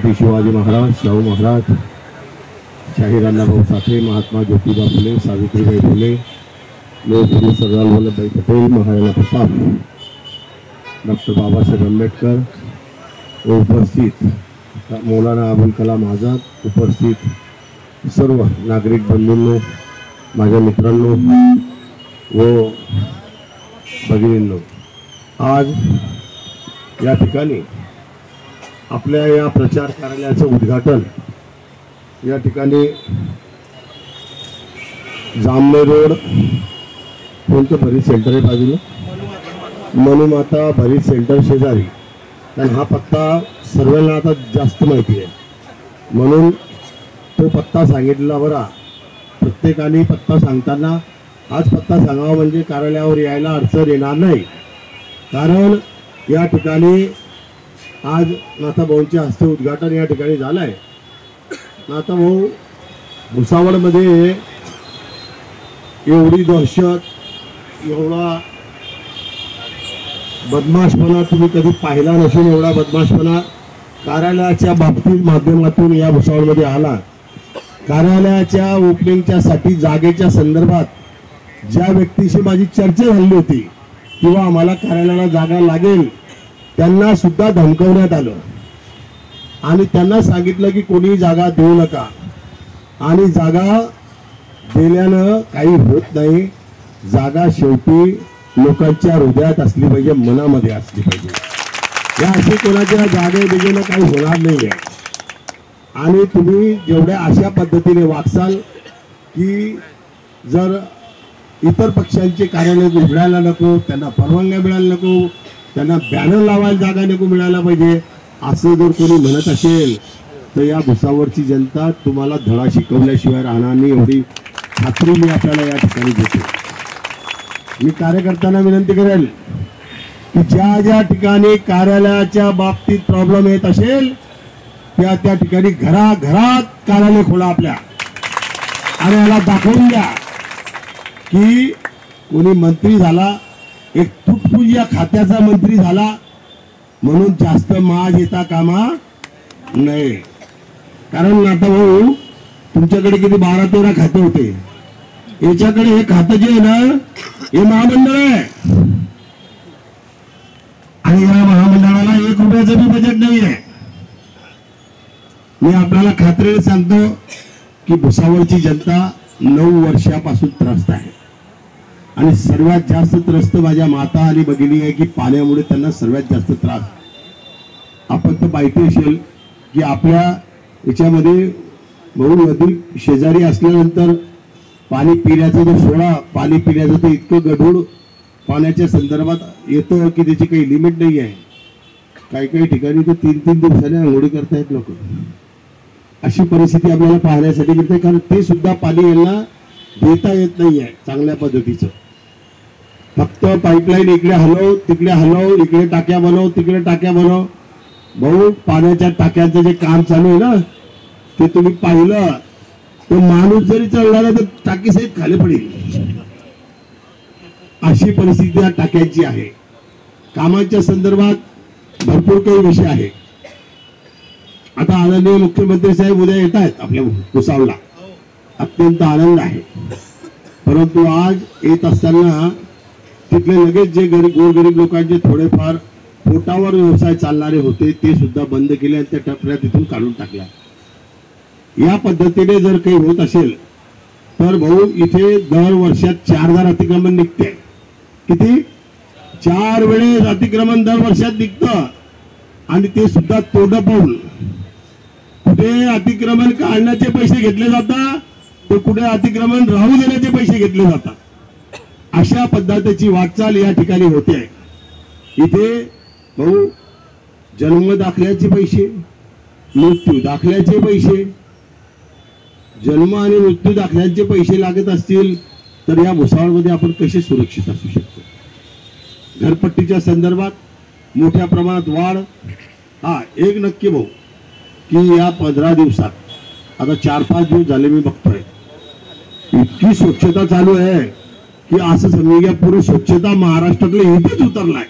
छत्रपती शिवाजी महाराज, शाहू महाराज, शाहीर अण्णाभाऊ साठे, महात्मा ज्योतिबा फुले, सावित्रीबाई फुले, लोकगुरु सरदार वल्लभभाई पटेल, महाराणा प्रताप, डॉक्टर बाबासाहेब आंबेडकर, उपस्थित मौलाना अबुल कलाम आझाद, उपस्थित सर्व नागरिक बंधूंनो, माझ्या मित्रांनो व भगिनींनो, आज या ठिकाणी आपल्या या प्रचार कार्यालयाचं उद्घाटन या ठिकाणी जामनेर रोड कोणतं भरीत सेंटर आहे बाजूला, मनुमाता भरीत सेंटर शेजारी, कारण हा पत्ता सर्वांना आता जास्त माहिती आहे म्हणून तो पत्ता सांगितला बरा. प्रत्येकाने पत्ता सांगताना हाच पत्ता सांगावा म्हणजे कार्यालयावर यायला अडचण येणार नाही. कारण या ठिकाणी आज नाथाभाऊंच्या हस्ते उद्घाटन या ठिकाणी झालं आहे. नाथाभाऊ भुसावळमध्ये एवढी दहशत, एवढा बदमाशपणा तुम्ही कधी पाहिला नसून एवढा बदमाशपणा कार्यालयाच्या बाबतीत माध्यमातून या भुसावळमध्ये आला. कार्यालयाच्या ओपनिंगच्या साठी जागेच्या संदर्भात ज्या व्यक्तीशी माझी चर्चा झाली होती किंवा आम्हाला कार्यालयाला जागा लागेल त्यांना सुद्धा धमकवण्यात आलं आणि त्यांना सांगितलं की कोणी जागा देऊ नका आणि जागा दिल्यानं काही होत नाही. जागा शेवटी लोकांच्या हृदयात असली पाहिजे, मनामध्ये असली पाहिजे. या अशी कोणाच्या जागे बिगेनं काही होणार नाही आहे. आणि तुम्ही जेवढ्या अशा पद्धतीने वागसाल की जर इतर पक्षांचे कार्यालय उघडायला नको, त्यांना परवानग्या मिळायला नको, त्यांना बॅनर लावायला जागा नको मिळायला पाहिजे, असं जर कोणी म्हणत असेल तर या भुसावळची जनता तुम्हाला धडा शिकवल्याशिवाय राहणार नाही, एवढी खात्री मी आपल्याला या ठिकाणी देतो. मी कार्यकर्त्यांना विनंती करेल की ज्या ज्या ठिकाणी कार्यालयाच्या बाबतीत प्रॉब्लेम येत असेल त्या ठिकाणी घराघरात कार्यालय खोला आपल्या आणि याला दाखवून द्या की कोणी मंत्री झाला, एक तुटपुंज या खात्याचा मंत्री झाला म्हणून जास्त माज येता कामा नये. कारण नाथाभाऊ तुमच्याकडे किती 12-13 खाते होते, याच्याकडे हे खातं जे आहे ना हे महामंडळ आहे आणि या महामंडळाला 1 रुपयाचं बी बजेट नाही आहे. मी आपल्याला खात्रीने सांगतो की भुसावळची जनता 9 वर्षापासून त्रस्त आहे आणि सर्वात जास्त त्रस्त माझ्या माता आणि भगिनी आहे की पाण्यामुळे त्यांना सर्वात जास्त त्रास. आपण तर माहिती असेल की आपल्या याच्यामध्ये बहु नदी शेजारी असल्यानंतर पाणी पिण्याचं जो सोडा, पाणी पिण्याचं तर इतकं गढूळ पाण्याच्या संदर्भात येतं की त्याची काही लिमिट नाही आहे. काही काही ठिकाणी तर 3-3 दिवसाने आंघोळी करतायत लोक. अशी परिस्थिती आपल्याला पाहण्यासाठी मिळते कारण ते सुद्धा पाणी यांना देता येत नाही आहे चांगल्या पद्धतीचं. फक्त पाईपलाईन इकडे हलव, तिकडे हलव, इकडे टाक्या बनव, तिकडे टाक्या बनव. भाऊ पाण्याच्या टाक्यांचं जे काम चालू आहे ना ते तुम्ही पाहिलं तो माणूस जरी चढला तर टाकी सहित खाली पडेल. अशी परिस्थिती या टाक्यांची आहे. कामाच्या संदर्भात भरपूर काही विषय आहे. आता आदरणीय मुख्यमंत्री साहेब उद्या येत आहेत आपल्या भुसावळला, अत्यंत आनंद आहे. परंतु आज येत असताना तिथले लगेच जे गोरगरीब लोकांचे थोडेफार पोटावर व्यवसाय चालणारे होते ते सुद्धा बंद केले आणि त्या टपऱ्या तिथून काढून टाकल्या. या पद्धतीने जर काही होत असेल तर भाऊ इथे दर वर्षात 4000 अतिक्रमण निघते. किती? 4 वेळेस अतिक्रमण दर वर्षात निघतं आणि ते सुद्धा तोडं पाहून. कुठे अतिक्रमण काढण्याचे पैसे घेतले जातात तर कुठे अतिक्रमण राहू देण्याचे पैसे घेतले जातात. अशा पद्धतीची वाटचाल या ठिकाणी होते. इथे भाऊ जन्म दाखल्याचे पैसे, मृत्यू दाखल्याचे पैसे, जन्म आणि मृत्यू दाखल्याचे पैसे लागत असतील तर या भुसावळमध्ये आपण कसे सुरक्षित असू शकतो. घरपट्टीच्या संदर्भात मोठ्या प्रमाणात वाढ. हा एक नक्की भाऊ की या 15 दिवसात आता 4-5 दिवस झाले मी बघतोय इतकी स्वच्छता चालू आहे की असं समजा पूर्ण स्वच्छता महाराष्ट्रातल्या इथेच उतरलाय.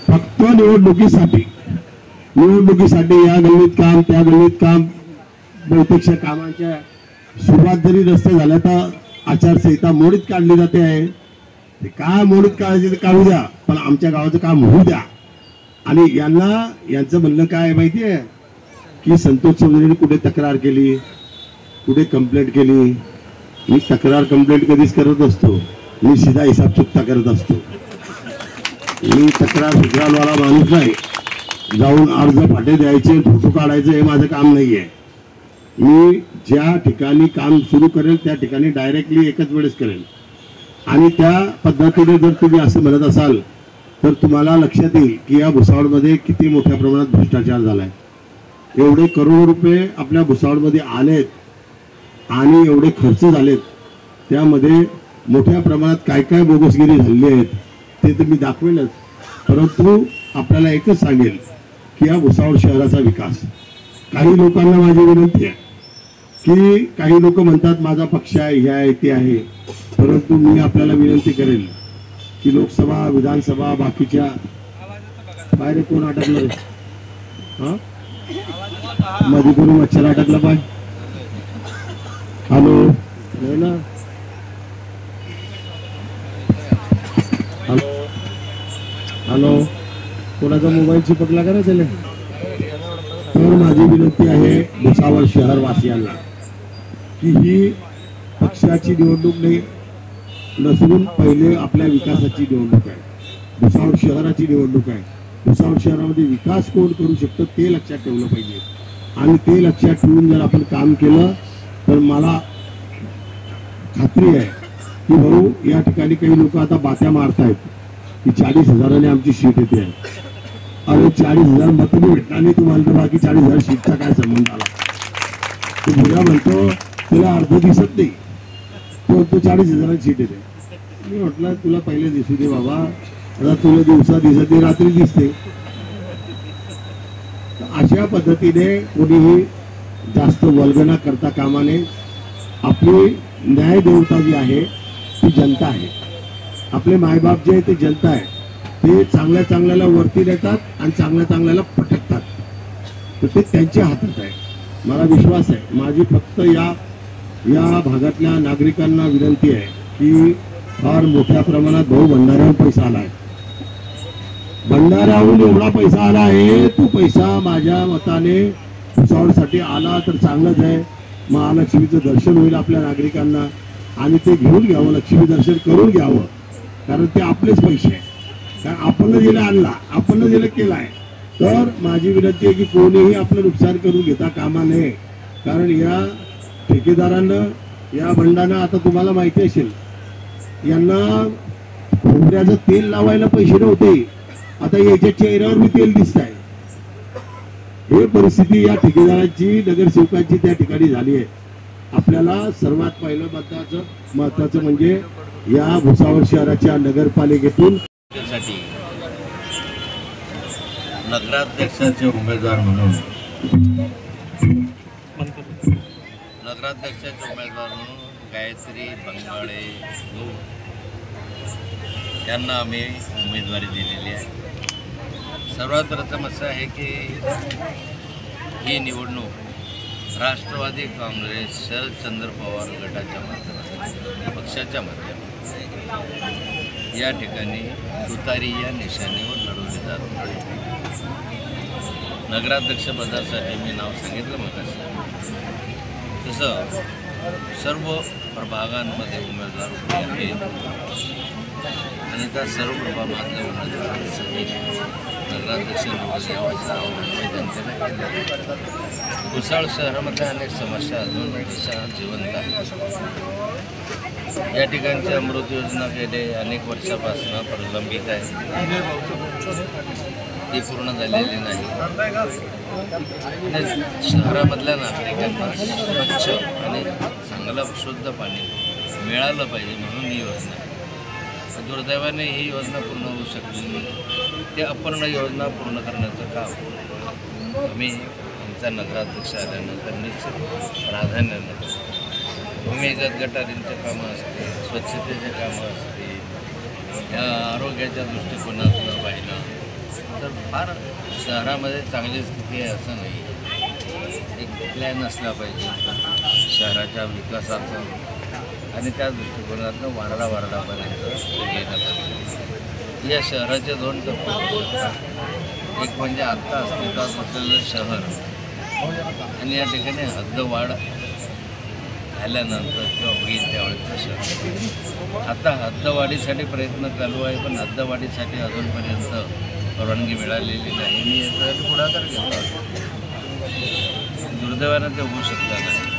फक्त निवडणुकीसाठी निवडणुकीसाठी या गल्लीत काम त्या गल्लीत काम, बहुतेकशा कामांच्या सुरुवात जरी रस्ते झाल्या तर आचारसंहिता मोडीत काढली जाते आहे. ते काय मोडीत काढायचे ते काढू द्या, पण आमच्या गावाचं काम होऊ द्या. आणि यांचं म्हणणं काय आहे माहिती आहे की संतोष चौधरीने कुठे तक्रार केली, कुठे कंप्लेंट केली. मी तक्रार कंप्लेंट कधीच करत असतो, मी सीधा हिसाब चुकता करत असतो. मी तक्रारवाला माणूस नाही. जाऊन अर्ज फाटे द्यायचे, फोटो काढायचे हे माझं काम नाहीये. मी ज्या ठिकाणी काम सुरू करेल त्या ठिकाणी डायरेक्टली एकच वेळेस करेल. आणि त्या पद्धतीने जर तुम्ही असं म्हणत असाल तर तुम्हाला लक्षात येईल की या भुसावळमध्ये किती मोठ्या प्रमाणात भ्रष्टाचार झालाय. एवढे करोड रुपये आपल्या भुसावळमध्ये आलेत आणि एवढे खर्च झालेत, त्यामध्ये मोठ्या प्रमाणात काय काय बोगसगिरी झाली आहेत ते तर मी दाखवेलच. परंतु आपल्याला एकच सांगेल की या भुसावळ शहराचा विकास, काही लोकांना माझी विनंती आहे की काही लोक म्हणतात माझा पक्ष आहे, हे आहे ते आहे, परंतु मी आपल्याला विनंती करेल की लोकसभा विधानसभा बाकीच्या बाहेर कोण अटकलं हा मध्ये कोणी मच्छर अटकला पाय. हॅलो ना, हॅलो हॅलो, कोणाचा मोबाईल चिपकला का ना त्याला. तर माझी विनंती आहे भुसावळ शहरवासियांना की ही पक्षाची निवडणूक नाही नसून पहिले आपल्या विकासाची निवडणूक आहे. भुसावळ शहराची निवडणूक आहे. भुसावळ शहरामध्ये विकास कोण करू शकतं ते लक्षात ठेवलं पाहिजे. आणि ते लक्षात ठेवून जर आपण काम केलं तर मला खात्री आहे की भाऊ या ठिकाणी काही लोक आता बात्या मारतायत की 40,000ने आमची सीट येते आहे. अरे 40,000 मतं भेटणार नाही तुम्हाला, तर बाकी 40,000 सीटचा काय संबंध आला. तो भुजा म्हणतो तुला अर्ध दिसत नाही, तो 40,000 सीट येते. मी म्हटलं तुला पहिले दिसू दे बाबा, आता तुला दिवसा दिसत नाही रात्री दिसते. अशा पद्धतीने कोणीही जास्त वल्गना करता कामा नये. आपली न्याय देवता जी आहे ती जनता आहे. आपले मायबाप जे आहे ते जनता आहे. ते चांगल्या चांगल्याला वरती नेतात आणि चांगल्या चांगल्याला पटकतात. तर ते त्यांच्या हातात आहे. मला विश्वास आहे. माझी फक्त या भागातल्या नागरिकांना विनंती आहे की फार मोठ्या प्रमाणात भाऊ भंडाऱ्यावर पैसा आला आहे. भंडाऱ्याहून एवढा पैसा आला आहे, तो पैसा माझ्या मताने भुसावळसाठी आला तर चांगलंच आहे. महालक्ष्मीचं दर्शन होईल आपल्या नागरिकांना आणि ते घेऊन घ्यावं, लक्ष्मी दर्शन करून घ्यावं, कारण ते आपलेच पैसे आहे. कारण आपण दिलं आणला, आपण दिलं केलाय. तर माझी विनंती आहे की कोणीही आपलं नुकसान करून घेता कामा नये. कारण या ठेकेदारांना, या बंडांना आता तुम्हाला माहिती असेल, यांना खोबऱ्याचं तेल लावायला पैसे नव्हते, आता याच्या चेहऱ्यावर मी तेल दिसत आहे. हे परिस्थिती या ठेकेदारांची, नगरसेवकांची त्या ठिकाणी झाली आहे. आपल्याला सर्वात पहिलं महत्वाचं म्हणजे या भुसावळ शहराच्या नगरपालिकेतून नगराध्यक्षाचे उमेदवार म्हणून गायत्री बंगाळे यांना आम्ही उमेदवारी दिलेली आहे. सर्वात प्रथम असं आहे की ही निवडणूक राष्ट्रवादी काँग्रेस शरदचंद्र पवार गटाच्या माध्यमातून, पक्षाच्या माध्यमातून या ठिकाणी तुतारी या निशाणीवर लढवली जात आहे. नगराध्यक्षपदासाठी मी नाव सांगितलं मगाशी, तसं सर्व प्रभागांमध्ये उमेदवार उभे आहेत आणि त्या सर्व प्रभागातल्या उमेदवारांसाठी नगराध्यक्ष निवड यावाचा जनतेला केलं. भुसावळ शहरामध्ये अनेक समस्या अजून जिवंत आहेत. या ठिकाणची अमृत योजना गेले अनेक वर्षापासून प्रलंबित आहे, ती पूर्ण झालेली नाही. शहरामधल्या नागरिकांना स्वच्छ आणि चांगलं शुद्ध पाणी मिळालं पाहिजे म्हणून ही योजना आहे. दुर्दैवाने ही योजना पूर्ण होऊ शकली नाही. ते अपूर्ण योजना पूर्ण करण्याचं काम आम्ही आमचा नगराध्यक्ष आल्यानंतर निश्चित प्राधान्यानं भूमिगत गटारींचे कामं असतील, स्वच्छतेचे कामं असतील, या आरोग्याच्या दृष्टिकोनातून पाहिलं तर फार शहरामध्ये चांगली स्थिती आहे असं नाही. एक प्लॅन असला पाहिजे शहराच्या विकासाचा आणि त्या दृष्टिकोनातून वारडापर्यंत गेलं पाहिजे. या शहराचे दोन टप्पे होऊ शकतात. एक म्हणजे आत्ता अस्तित्वात असलेलं शहर आणि या ठिकाणी हद्दवाढ झाल्यानंतर किंवा होईल त्यावेळेचं शहर. आता हद्दवाढीसाठी प्रयत्न चालू आहे, पण हद्दवाढीसाठी अजूनपर्यंत परवानगी मिळालेली नाही. मी याच्यासाठी पुढाकार घेतला. दुर्दैवानं ते होऊ शकलं नाही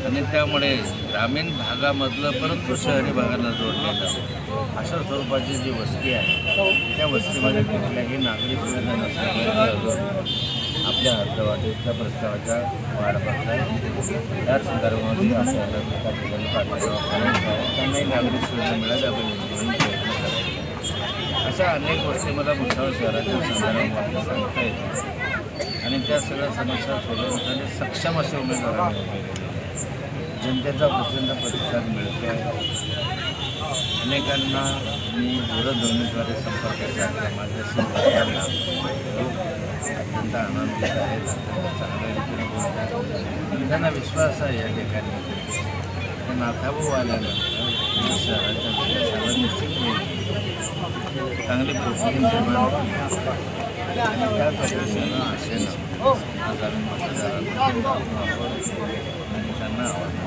आणि त्यामुळे ग्रामीण भागामधलं परंतु शहरी भागाला जोडलेलं अशा स्वरूपाची जी वस्ती आहे त्या वस्तीमध्ये कुठल्याही नागरी सुविधा नसल्यामुळे अजून आपल्या हद्दवाढीच्या प्रस्तावाच्या वाढ बघतात. त्याच संदर्भामध्ये आपल्याला त्या ठिकाणी पाठपुरावा करायचा आहे. त्यांनाही नागरी सुविधा मिळाल्या पाहिजे म्हणून प्रयत्न करायचे. अशा अनेक गोष्टी मला भुसावळ शहराच्या संदर्भामध्ये सांगता येतात आणि त्या सगळ्या समस्या सोडवण्यासाठी सक्षम असे उमेदवार जनतेचा प्रचंड प्रतिसाद मिळतो आहे. अनेकांना मी दूरध्वनीद्वारे संपर्क साधला. माझ्याशी बोलताना अत्यंत आनंदित आहेत, अत्यंत चांगल्या रीतीने बोलतात. त्यांना विश्वास आहे या ठिकाणी ते नाथाभाऊ आल्यानंतर शहराच्या विकासाला निश्चित होईल, चांगली प्रोत्साहन निर्माण होईल आणि त्या पद्धतीनं आशेनं आगामी मतदारांना त्यांना आवडतं.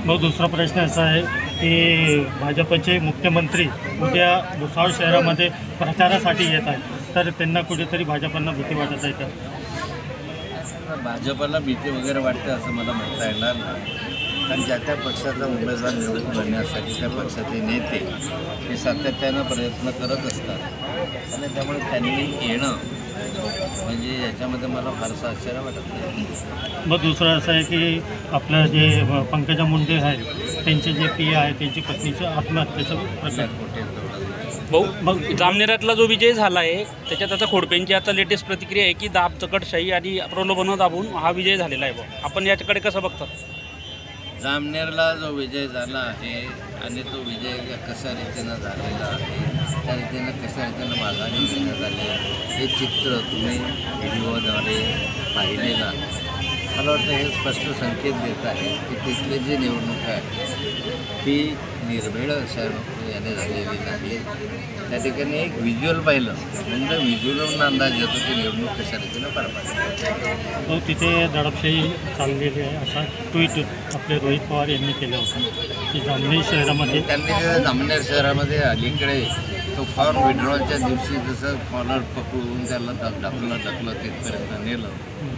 मग दुसरा प्रश्न असा आहे की भाजपचे मुख्यमंत्री उद्या भुसावळ शहरामध्ये प्रचारासाठी येत आहेत, तर त्यांना कुठेतरी भाजपांना भीती वाटत आहे का? भाजपला भीती वगैरे वाटते असं मला म्हणता येणार नाही. कारण ज्या त्या पक्षाचा उमेदवार निवडून बनण्यासाठी त्या पक्षाचे नेते हे सातत्यानं प्रयत्न करत असतात आणि त्यामुळे त्यांनी येणं म्हणजे याच्यामध्ये मला फारसं आश्चर्य वाटत नाही. मग दुसरं असं आहे की आपलं जे पंकजा मुंडे आहे त्यांचे जे पी आहे त्यांची पत्नीचं आत्महत्येचं प्रकार कुठे भाऊ मग जामनेरातला जो विजय झाला आहे त्याच्यात आता खोडपेंची आता लेटेस्ट प्रतिक्रिया आहे की दाब चकटशाही आणि प्रलोभनं दाबून हा विजय झालेला आहे. भाऊ आपण याच्याकडे कसं बघतात? जामनेरला जो विजय झाला आहे आणि तो विजय कशा रीतीनं झालेला आहे, त्या रीतीनं कशा रीतीनं माघारी घेण्यात आले हे चित्र तुम्ही व्हिडिओद्वारे पाहिलेलं आहे. मला वाटतं हे स्पष्ट संकेत देत आहे की तिथली जी निवडणूक आहे ती निर्भीड अशा याने झालेली नाही. त्या ठिकाणी एक व्हिज्युअल पाहिलं म्हणजे व्हिज्युअलवरून अंदाज येतो की निवडणूक कशा रीतीनं पार पाडली. तो तिथे दडपशाही चाललेली आहे असा ट्विट आपले रोहित पवार यांनी केलं होतं की जामनेर शहरामध्ये त्यांनी जामनेर शहरामध्ये अलीकडे तो फॉर्म विड्रॉलच्या दिवशी जसं कॉलर पकडून त्याला ढकलं तिथपर्यंत नेलं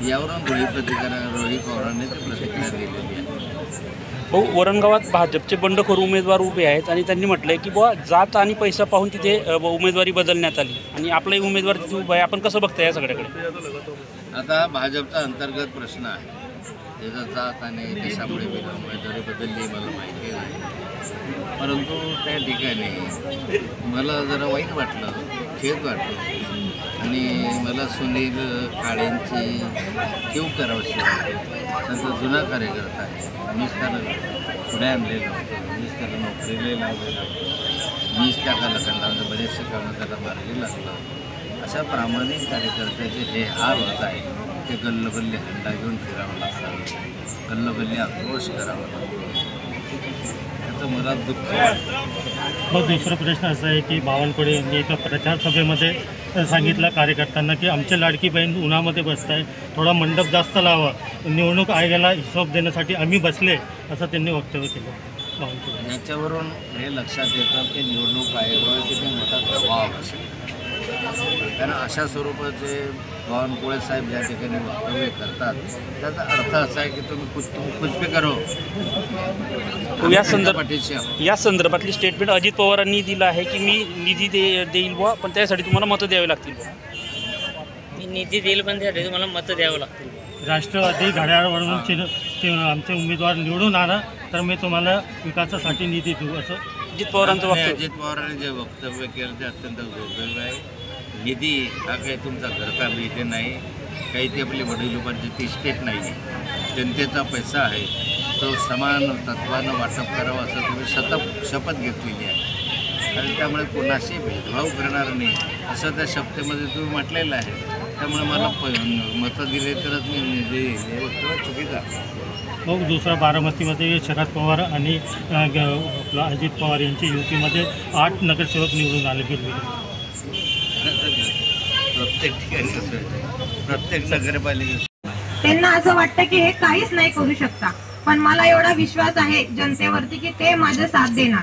यावरून रोहित पवारांनी ती प्रतिक्रिया दिलेली आहे. भाऊ वरणगावात भाजपचे बंडखोर उमेदवार उभे आहेत आणि त्यांनी म्हटलं आहे की बुवा जात आणि पैसा पाहून तिथे उमेदवारी बदलण्यात आली आणि आपलाही उमेदवार तिथे उभा आहे. आपण कसं बघता या सगळ्याकडे? आता भाजपचा अंतर्गत प्रश्न आहे. त्याचा जात आणि कशामुळे उमेदवारी बदलली मला माहिती नाही, परंतु त्या ठिकाणी मला जरा वाईट वाटलं, खेद वाटलं आणि मला सुनील काळेंची कीव करावीशी वाटली. त्यांचा जुना कार्यकर्ता आहे. मीच त्याला पुढे आणलेलं होतं, मीच त्याला नोकरीला लावलेलं होतं, मीच त्या कालखंडामध्ये बरेचसे कामं त्याला मार्गी लागलं. अशा प्रामाणिक कार्यकर्त्याचे हे हाल होत आहे. ते गल्लोगल्ली हंडा घेऊन फिरावं लागतं, गल्लोगल्ली आक्रोश करावा लागतो. त्याचं मला दुःख वाटतं. मग दुसरा प्रश्न असा आहे की बावनकुळे यांनी एका प्रचार सभेमध्ये सांगितलं कार्यकर्त्यांना की आमची लाडकी बहीण उन्हामध्ये बसत आहे, थोडा मंडप जास्त लावा, निवडणूक आयोगाला हिशोब देण्यासाठी आम्ही बसले असं त्यांनी वक्तव्य केलं बावनकुळे. याच्यावरून हे लक्षात येतं की निवडणूक आयोगावर किती मोठा दबाव असेल. कारण अशा स्वरूपाचे बावनकुळे साहेब ज्या ठिकाणी वक्तव्य करतात त्याचा अर्थ असा आहे की तुम्ही कुछ भी करो. या संदर्भातली स्टेटमेंट अजित पवारांनी दिलं आहे की मी निधी देईल बुवा पण त्यासाठी तुम्हाला मतं द्यावी लागतील. मी निधी देईल पण त्यासाठी तुम्हाला मतं द्यावं लागतील. राष्ट्रवादी घड्याळवरून आमचे उमेदवार निवडून आणा तर मी तुम्हाला विकासासाठी निधी देऊ असं अजित पवारांचं वक्तव्य. अजित पवारांनी जे वक्तव्य केलं ते अत्यंत दुर्दैव आहे. निधी हा काही तुमचा घरकाम इथे नाही, काही ती आपली वडिलोपार्जित ती स्टेट नाही आहे, जनतेचा पैसा आहे, तो समान तत्वानं वाटप करावं असं तुम्ही शपथ घेतलेली आहे. आणि त्यामुळे कोणाशी भेदभाव करणार नाही असं त्या शब्दामध्ये तुम्ही म्हटलेलं आहे. त्यामुळे मला मतं दिले तरच मी देईल हे वक्तव्य चुकीचं आहे. मग दुसरा बारामतीमध्ये शरद पवार आणि आपला अजित पवार यांची युतीमध्ये 8 नगरसेवक निवडून आले बिलबिल. प्रत्येक ठिकाणी असं आहे. प्रत्येक नगरपालिका त्यांना असं वाटतं की हे काहीच नाही करू शकता, पण मला एवढा विश्वास आहे जनतेवरती की ते माझा साथ देणार.